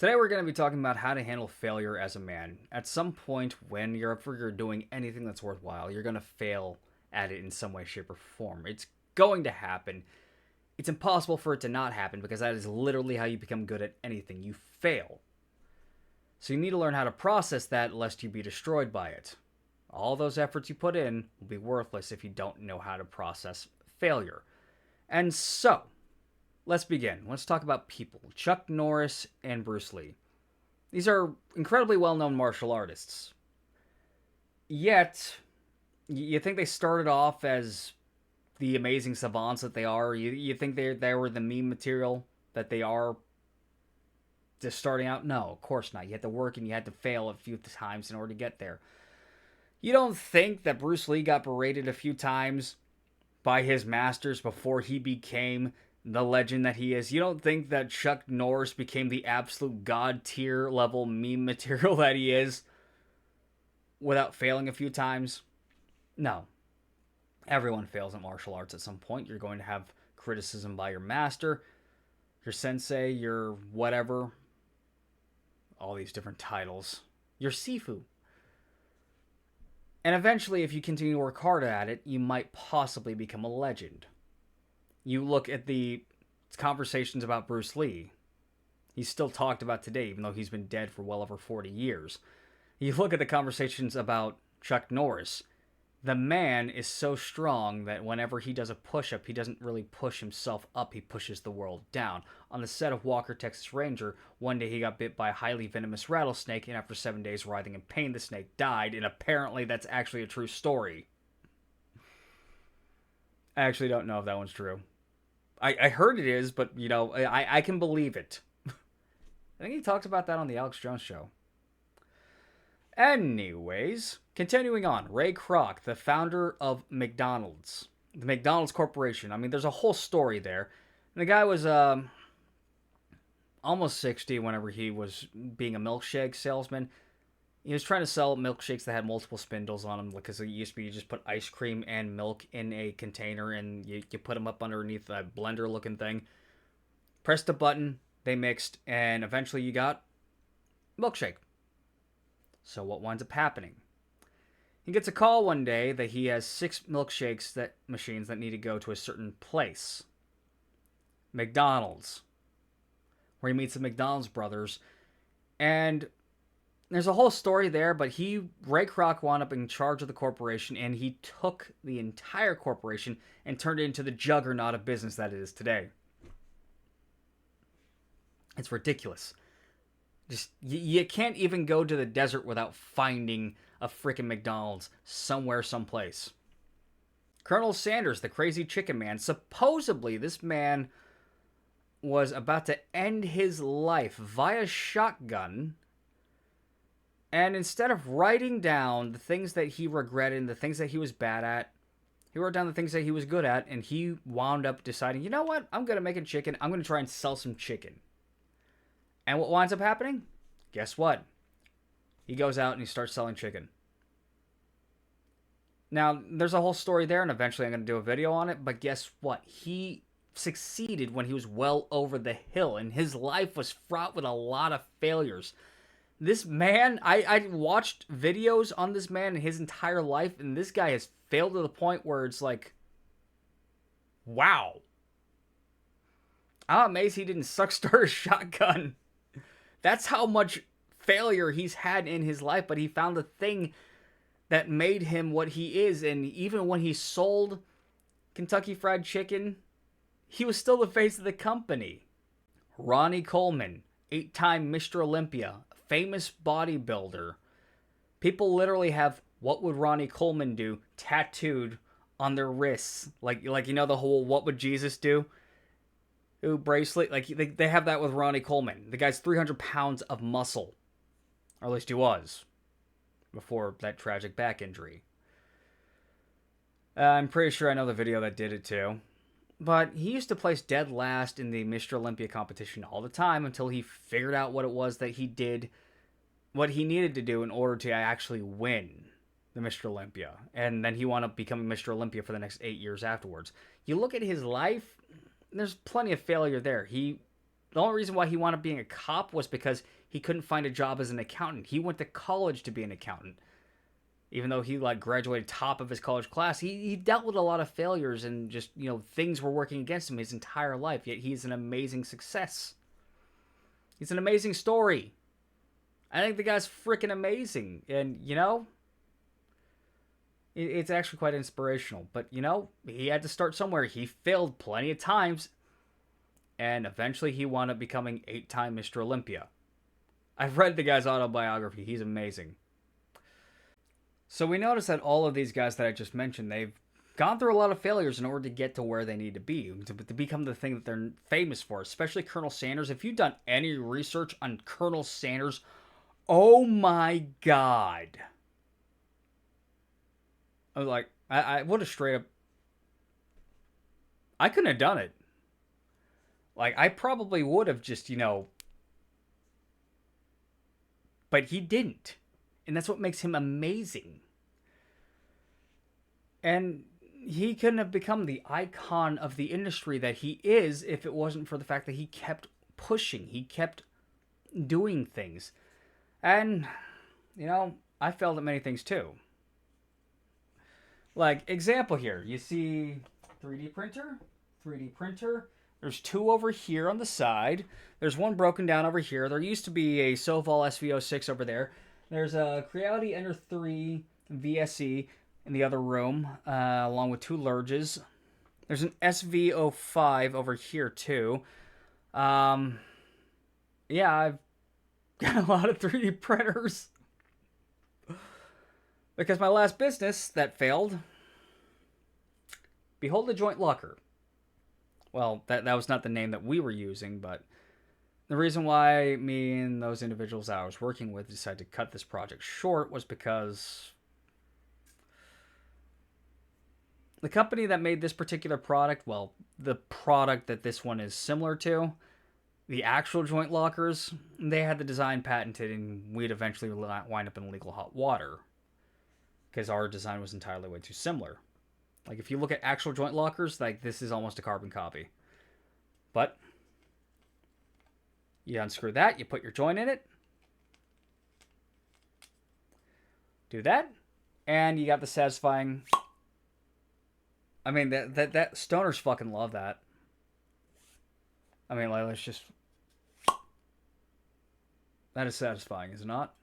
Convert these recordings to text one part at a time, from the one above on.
Today we're going to be talking about how to handle failure as a man. At some point when you're doing anything that's worthwhile, you're going to fail at it in some way, shape, or form. It's going to happen. It's impossible for it to not happen because that is literally how you become good at anything. You fail. So you need to learn how to process that lest you be destroyed by it. All those efforts you put in will be worthless if you don't know how to process failure. And so, let's begin. Let's talk about people. Chuck Norris and Bruce Lee. These are incredibly well-known martial artists. Yet, you think they started off as the amazing savants that they are? You think they were the meme material that they are just starting out? No, of course not. You had to work and you had to fail a few times in order to get there. You don't think that Bruce Lee got berated a few times by his masters before he became the legend that he is? You don't think that Chuck Norris became the absolute god tier level meme material that he is without failing a few times? No. Everyone fails at martial arts at some point. You're going to have criticism by your master, your sensei, your whatever. All these different titles. Your Sifu. And eventually, if you continue to work hard at it, you might possibly become a legend. You look at the conversations about Bruce Lee. He's still talked about today, even though he's been dead for well over 40 years. You look at the conversations about Chuck Norris. The man is so strong that whenever he does a push-up, he doesn't really push himself up, he pushes the world down. On the set of Walker, Texas Ranger, one day he got bit by a highly venomous rattlesnake, and after 7 days writhing in pain, the snake died, and apparently that's actually a true story. I actually don't know if that one's true. I heard it is, but, I can believe it. I think he talks about that on the Alex Jones show. Anyways, continuing on, Ray Kroc, the founder of McDonald's, the McDonald's Corporation. I mean, there's a whole story there. And the guy was almost 60 whenever he was being a milkshake salesman. He was trying to sell milkshakes that had multiple spindles on them because it used to be you just put ice cream and milk in a container and you put them up underneath a blender-looking thing. Pressed a button, they mixed, and eventually you got milkshake. So what winds up happening? He gets a call one day that he has 6 milkshakes machines that need to go to a certain place. McDonald's. Where he meets the McDonald's brothers. And there's a whole story there, but Ray Kroc wound up in charge of the corporation, and he took the entire corporation and turned it into the juggernaut of business that it is today. It's ridiculous. Just, you can't even go to the desert without finding a freaking McDonald's somewhere, someplace. Colonel Sanders, the crazy chicken man, supposedly this man was about to end his life via shotgun, and instead of writing down the things that he regretted and the things that he was bad at, he wrote down the things that he was good at, and he wound up deciding, you know what, I'm going to make a chicken, I'm going to try and sell some chicken. And what winds up happening? Guess what? He goes out and he starts selling chicken. Now, there's a whole story there, and eventually I'm going to do a video on it, but guess what? He succeeded when he was well over the hill, and his life was fraught with a lot of failures. This man, I watched videos on this man in his entire life, and this guy has failed to the point where it's like, wow. I'm amazed he didn't start a shotgun. That's how much failure he's had in his life, but he found the thing that made him what he is, and even when he sold Kentucky Fried Chicken, he was still the face of the company. Ronnie Coleman, 8-time Mr. Olympia, famous bodybuilder. People literally have "What would Ronnie Coleman do" tattooed on their wrists. Like the whole "What would Jesus do" bracelet. Like they have that with Ronnie Coleman. The guy's 300 pounds of muscle. Or at least he was. Before that tragic back injury. I'm pretty sure I know the video that did it too. But he used to place dead last in the Mr. Olympia competition all the time until he figured out what it was that he did, what he needed to do in order to actually win the Mr. Olympia. And then he wound up becoming Mr. Olympia for the next 8 years afterwards. You look at his life, there's plenty of failure there. He The only reason why he wound up being a cop was because he couldn't find a job as an accountant. He went to college to be an accountant. Even though he like graduated top of his college class, he dealt with a lot of failures and just, things were working against him his entire life. Yet he's an amazing success. He's an amazing story. I think the guy's freaking amazing. And, it's actually quite inspirational. But, he had to start somewhere. He failed plenty of times. And eventually he wound up becoming 8-time Mr. Olympia. I've read the guy's autobiography. He's amazing. So we notice that all of these guys that I just mentioned, they've gone through a lot of failures in order to get to where they need to be, to become the thing that they're famous for, especially Colonel Sanders. If you've done any research on Colonel Sanders, oh my God. I would have straight up, I couldn't have done it. Like, I probably would have just, but he didn't. And that's what makes him amazing. And he couldn't have become the icon of the industry that he is if it wasn't for the fact that he kept pushing. He kept doing things. And, I failed at many things too. Like, example here. You see 3D printer, 3D printer. There's 2 over here on the side. There's 1 broken down over here. There used to be a Soval SV06 over there. There's a Creality Ender 3 VSE in the other room, along with 2 Lurges. There's an SV05 over here, too. Yeah, I've got a lot of 3D printers. Because my last business that failed, Behold the Joint Locker. Well, that was not the name that we were using, but the reason why me and those individuals I was working with decided to cut this project short was because the company that made this particular product, well, the product that this one is similar to, the actual joint lockers, they had the design patented, and we'd eventually wind up in legal hot water because our design was entirely way too similar. Like, if you look at actual joint lockers, like, this is almost a carbon copy. But you unscrew that, you put your joint in it, do that, and you got the satisfying. I mean, that stoners fucking love that. I mean, like, let's just. That is satisfying, is it not?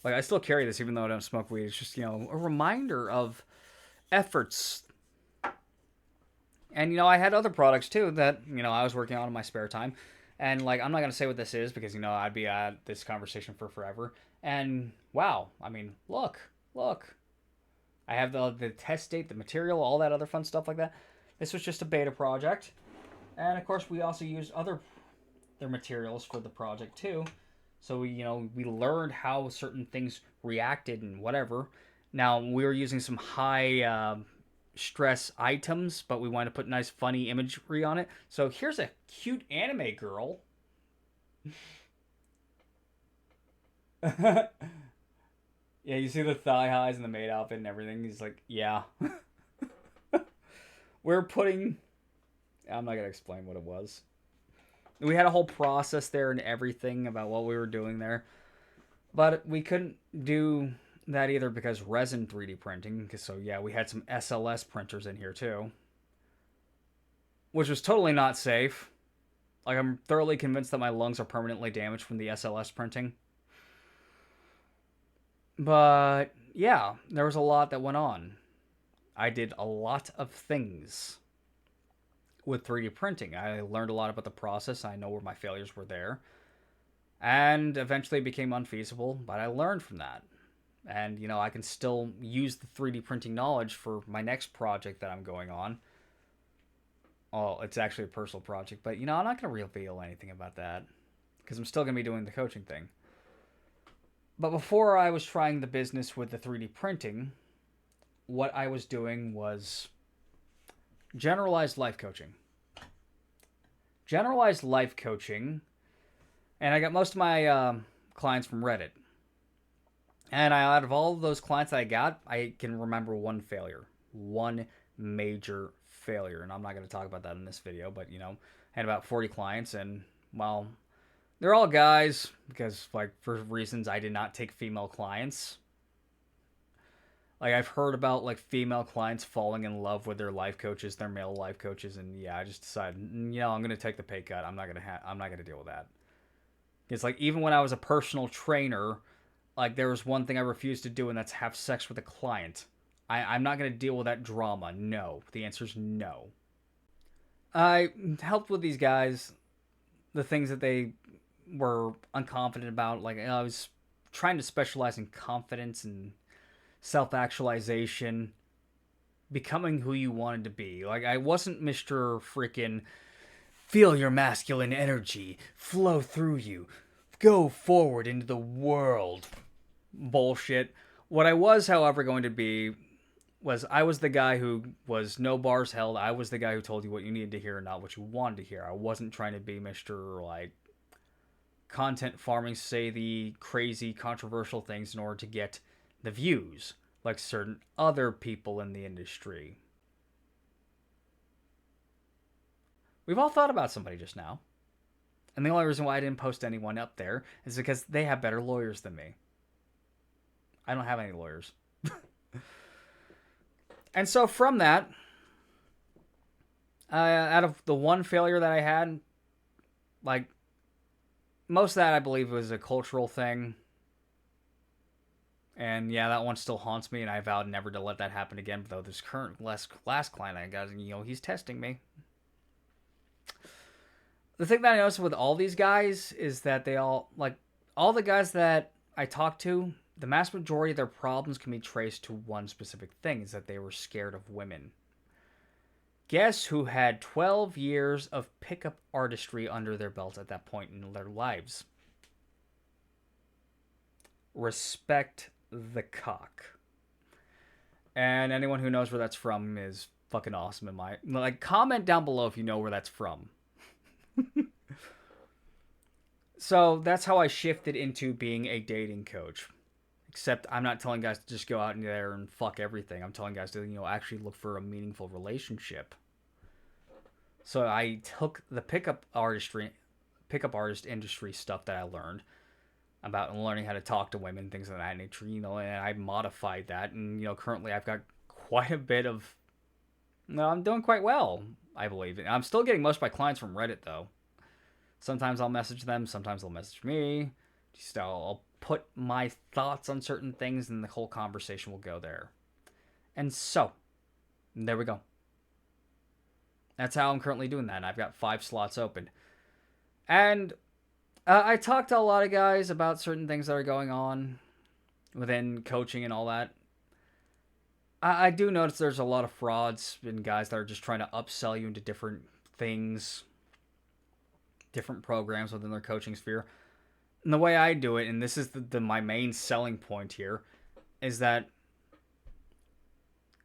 Like, I still carry this even though I don't smoke weed. It's just, a reminder of efforts. And, I had other products, too, that, I was working on in my spare time. And, like, I'm not going to say what this is because, I'd be at this conversation for forever. And, wow. I mean, look. I have the test date, the material, all that other fun stuff like that. This was just a beta project. And, of course, we also used their materials for the project, too. So, we learned how certain things reacted and whatever. Now, we were using some high stress items, but we wanted to put nice, funny imagery on it. So, here's a cute anime girl. Yeah, you see the thigh highs and the maid outfit and everything. He's like, yeah. We're putting... I'm not going to explain what it was. We had a whole process there and everything about what we were doing there. But we couldn't do that either because resin 3D printing. So yeah, we had some SLS printers in here too. Which was totally not safe. Like, I'm thoroughly convinced that my lungs are permanently damaged from the SLS printing. But yeah, there was a lot that went on. I did a lot of things with 3D printing. I learned a lot about the process. I know where my failures were there. And eventually it became unfeasible, but I learned from that. And, I can still use the 3D printing knowledge for my next project that I'm going on. Oh, it's actually a personal project, but, I'm not going to reveal anything about that because I'm still going to be doing the coaching thing. But before I was trying the business with the 3D printing, what I was doing was generalized life coaching. Generalized life coaching, and I got most of my clients from Reddit. And out of all of those clients that I got, I can remember one failure. One major failure, and I'm not going to talk about that in this video, but, I had about 40 clients, and, well, they're all guys, because, like, for reasons I did not take female clients. Like, I've heard about, like, female clients falling in love with their life coaches, their male life coaches, and, yeah, I just decided, I'm going to take the pay cut. I'm not going to deal with that. It's like, even when I was a personal trainer, like, there was one thing I refused to do, and that's have sex with a client. I'm not going to deal with that drama. No. The answer is no. I helped with these guys, the things that they were unconfident about. Like, I was trying to specialize in confidence and self-actualization, becoming who you wanted to be. Like, I wasn't Mr. freaking feel your masculine energy flow through you, go forward into the world bullshit. What I was, however, going to be was I was the guy who was no bars held. I was the guy who told you what you needed to hear and not what you wanted to hear. I wasn't trying to be Mr. like content farming, say the crazy controversial things in order to get the views like certain other people in the industry. We've all thought about somebody just now. And the only reason why I didn't post anyone up there is because they have better lawyers than me. I don't have any lawyers. And so from that, out of the one failure that I had, like, most of that I believe was a cultural thing. And yeah, that one still haunts me, and I vowed never to let that happen again. Though this current last client I got, he's testing me. The thing that I noticed with all these guys is that they all the guys that I talked to, the mass majority of their problems can be traced to one specific thing, is that they were scared of women. Guess who had 12 years of pickup artistry under their belt at that point in their lives? Respect the Cock. And anyone who knows where that's from is fucking awesome in my... Like, comment down below if you know where that's from. So that's how I shifted into being a dating coach. Except I'm not telling guys to just go out in there and fuck everything. I'm telling guys to, actually look for a meaningful relationship. So I took the pickup artist industry stuff that I learned about learning how to talk to women, things of that nature, and I modified that. And, currently I've got quite a bit of... I'm doing quite well, I believe. I'm still getting most of my clients from Reddit, though. Sometimes I'll message them, sometimes they'll message me. Just I'll put my thoughts on certain things, and the whole conversation will go there. And so, there we go. That's how I'm currently doing that, and I've got 5 slots open. And I talked to a lot of guys about certain things that are going on within coaching and all that. I do notice there's a lot of frauds and guys that are just trying to upsell you into different things, different programs within their coaching sphere. And the way I do it, and this is my main selling point here, is that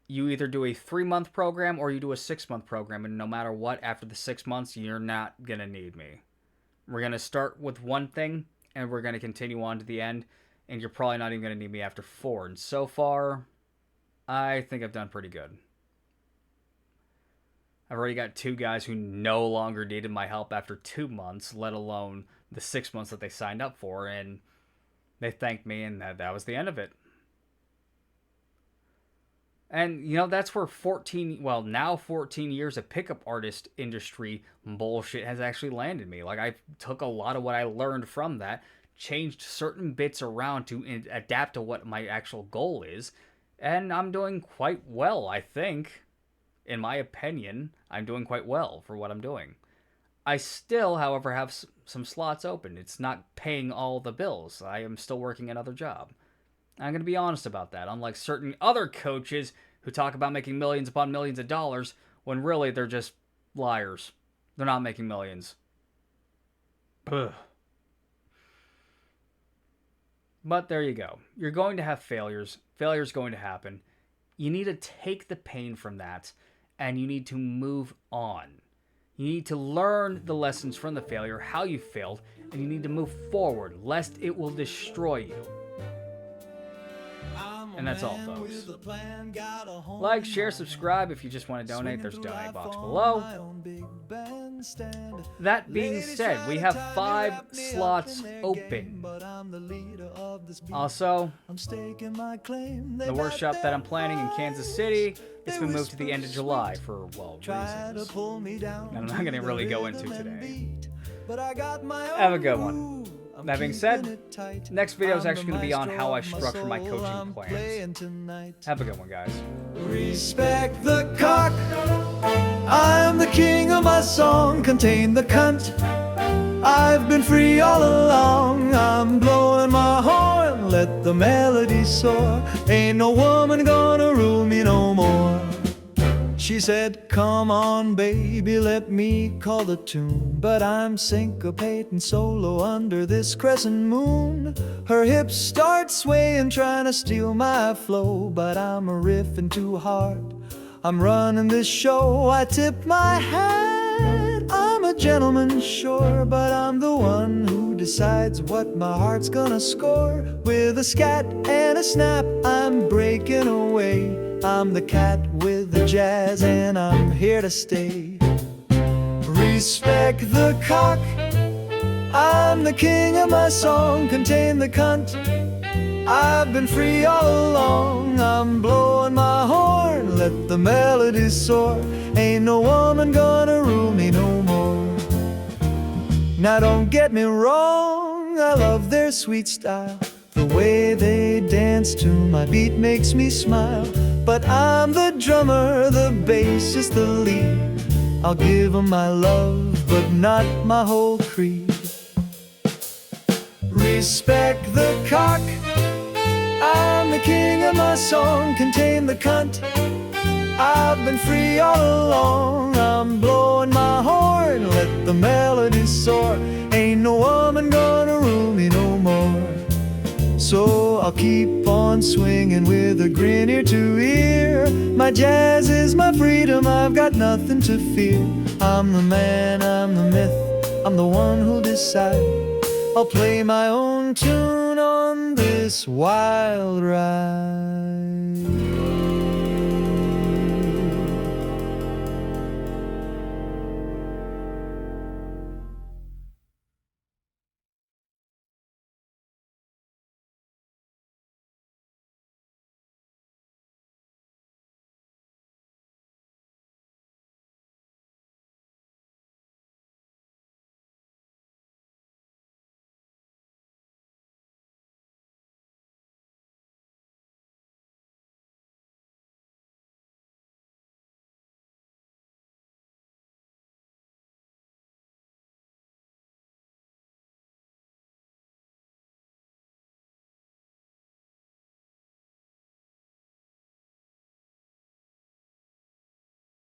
you either do a 3-month program or you do a 6-month program, and no matter what, after the 6 months, you're not going to need me. We're going to start with one thing, and we're going to continue on to the end, and you're probably not even going to need me after 4. And so far, I think I've done pretty good. I've already got 2 guys who no longer needed my help after 2 months, let alone the 6 months that they signed up for, and they thanked me, and that was the end of it. And, that's where 14 years of pickup artist industry bullshit has actually landed me. Like, I took a lot of what I learned from that, changed certain bits around to adapt to what my actual goal is, and I'm doing quite well, I think. In my opinion, I'm doing quite well for what I'm doing. I still, however, have some slots open. It's not paying all the bills. I am still working another job. I'm going to be honest about that. Unlike certain other coaches who talk about making millions upon millions of dollars, when really they're just liars. They're not making millions. Ugh. But there you go. You're going to have failures. Failure's going to happen. You need to take the pain from that, and you need to move on. You need to learn the lessons from the failure, how you failed, and you need to move forward, lest it will destroy you. And that's all, folks. Like, share, subscribe. If you just want to donate, there's a donate box below. That being said, we have 5 slots open. Also, the workshop that I'm planning in Kansas City, it's been moved to the end of July for, well, reasons that I'm not going to really go into today. Have a good one. That being said, next video is actually going to be on how I structure my coaching plans. Have a good one, guys. Respect the cock. I'm the king of my song. Contain the cunt. I've been free all along. I'm blowing my horn. Let the melody soar. Ain't no woman gonna rule me no more. She said, come on, baby, let me call the tune. But I'm syncopating solo under this crescent moon. Her hips start swaying, trying to steal my flow. But I'm a riffing too hard. I'm running this show. I tip my hat. I'm a gentleman, sure. But I'm the one who decides what my heart's gonna score. With a scat and a snap, I'm breaking away. I'm the cat with the jazz and I'm here to stay. Respect the cock. I'm the king of my song. Contain the cunt. I've been free all along. I'm blowing my horn. Let the melody soar. Ain't no woman gonna rule me no more. Now don't get me wrong, I love their sweet style. The way they dance to my beat makes me smile. But I'm the drummer, the bassist, the lead. I'll give them my love, but not my whole creed. Respect the cock. I'm the king of my song. Contain the cunt. I've been free all along. I'm blowing my horn. Let the melody soar. Ain't no woman gonna rule me no more. So I'll keep on swinging with a grin ear to ear. My jazz is my freedom, I've got nothing to fear. I'm the man, I'm the myth, I'm the one who'll decide. I'll play my own tune on this wild ride.